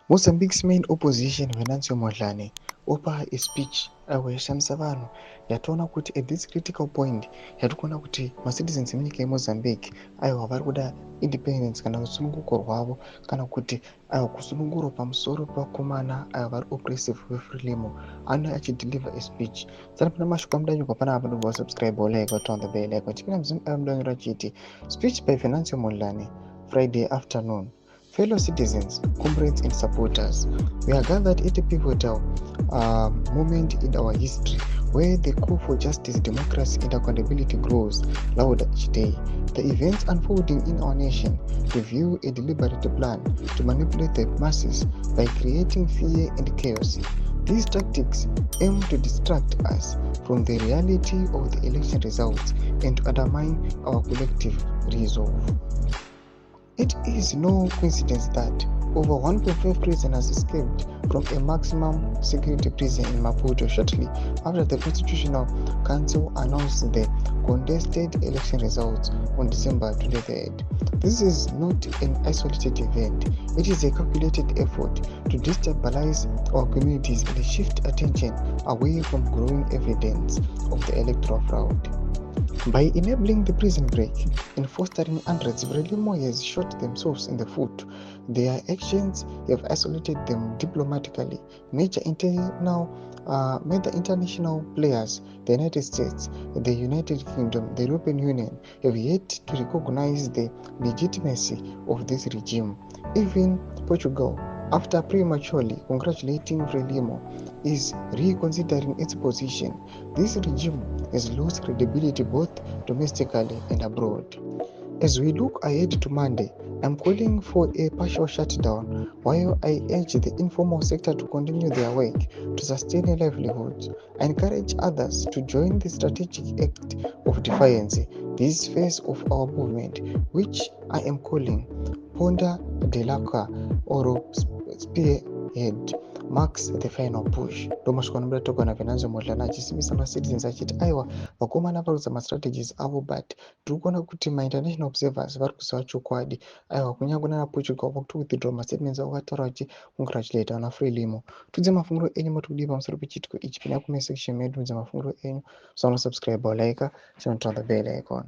Mozambique's main opposition Venancio Mondlane opa a speech yashamisa vanhu yatoona kuti at this critical point yatikuona kuti macitizens emunyika yeMozambique aiwa vari kuda independence kana rusununguko rwavo kana kuti aiwa kusunungurwa pamusoro pevakomana aiwa vari oppressive veFrelimo anouya achideliver a speech. Saka pana mashoko amudanyurwa pana apa ndobva wasubscribe like waturn the bell like chipinda muzimu amudanyura chiti speech by Venancio Mondlane Friday afternoon. Fellow citizens, comrades and supporters, we are gathered at a pivotal moment in our history where the call for justice, democracy and accountability grows louder each day. The events unfolding in our nation reveal a deliberate plan to manipulate the masses by creating fear and chaos. These tactics aim to distract us from the reality of the election results and to undermine our collective resolve. It is no coincidence that over 1.5 prisoners escaped from a maximum security prison in Maputo shortly after the Constitutional Council announced the contested election results on December 23rd. This is not an isolated event. It is a calculated effort to destabilize our communities and shift attention away from growing evidence of the electoral fraud. By enabling the prison break and fostering hundreds, Frelimo has shot themselves in the foot. Their actions have isolated them diplomatically. Major international players, the United States, the United Kingdom, the European Union, have yet to recognize the legitimacy of this regime. Even Portugal, after prematurely congratulating Frelimo, is reconsidering its position. This regime has lost credibility both domestically and abroad. As we look ahead to Monday, I'm calling for a partial shutdown while I urge the informal sector to continue their work to sustain a livelihood. I encourage others to join the strategic act of defiance, this phase of our movement, which I am calling Ponda de Laca or Spearhead. Marks the final push. Ndomashoko anobuda togwa naVenancio Mondlane achisimbisa macitizens achiti aiwa vakomana varudza mastrategies avo but tiri kuona kuti mainternational observers vari kuziva chokwadi aiwa kunyange nanaportugal vakuti withdraw mastatements avo vataura vachicongratulate vana Frelimo. Tudze mafungiro enyu moti kudii pamusoro pechitiko ichi. Pinda comment section medu udze mafungiro enyu. Subscribe or like, turn on the bell icon.